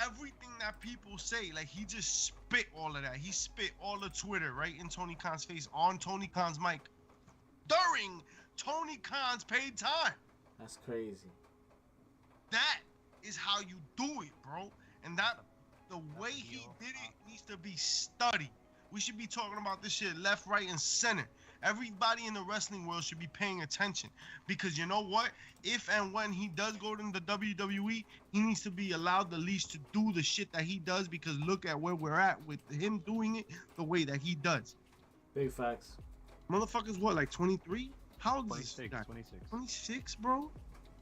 everything that people say, like, he just spit all of that. He spit all of Twitter right in Tony Khan's face on Tony Khan's mic during Tony Khan's paid time. That's crazy. That is how you do it, bro. And that the way he did it needs to be studied. We should be talking about this shit left, right, and center. Everybody in the wrestling world should be paying attention because you know what? If and when he does go to the WWE, he needs to be allowed the least to do the shit that he does because look at where we're at with him doing it the way that he does. Big facts. Motherfucker's what, like 23? How old is this 26, guy? 26. 26, bro?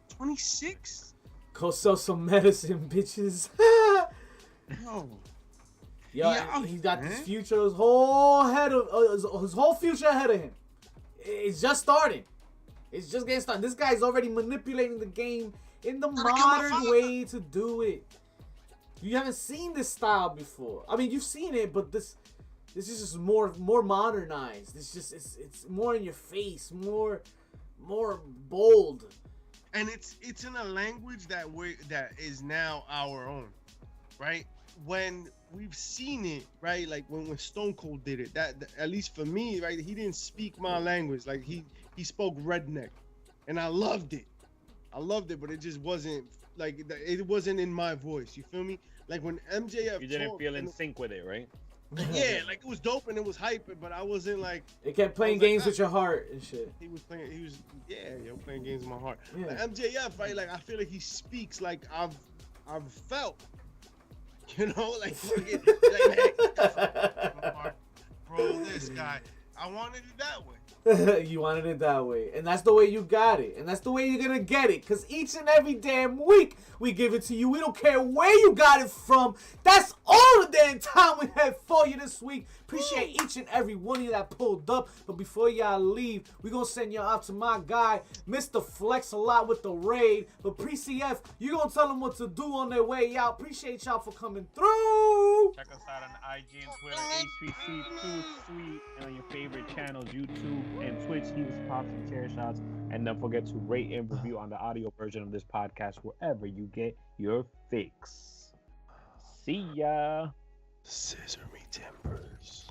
26? Go sell some medicine, bitches. Yo. Yo, Yeah, he's got man. this future, his whole future ahead of him. It's just starting. It's just getting started. This guy's already manipulating the game in the modern way to do it. You haven't seen this style before. I mean, you've seen it, but this is just more modernized. It's more in your face, more bold. And it's in a language that is now our own, right? When we've seen it, right? Like when Stone Cold did it, that at least for me, right? He didn't speak my language. Like he spoke redneck, and I loved it. But it just wasn't like it wasn't in my voice. You feel me? Like when MJF, You didn't feel in sync with it, right? Yeah, like it was dope and it was hype, but I wasn't like. It kept playing games with your heart and shit. He was playing games with my heart. Yeah. Like MJF, right? Like I feel like he speaks like I've felt. You know, like fucking, like, bro, this guy. I wanted it that way. You wanted it that way. And that's the way you got it. And that's the way you're going to get it. Because each and every damn week, we give it to you. We don't care where you got it from. That's all the damn time we have for you this week. Appreciate each and every one of you that pulled up. But before y'all leave, we're going to send y'all out to my guy, Mr. Flex a lot with the raid. But pre-CF, you're going to tell them what to do on their way out. Appreciate y'all for coming through. Check us out on IG and Twitter, HPC2Sweet, and on your favorite channels, YouTube and Twitch, Heels, Pops, and Chair Shots. And don't forget to rate and review on the audio version of this podcast wherever you get your fix. See ya. Scissor me timbers.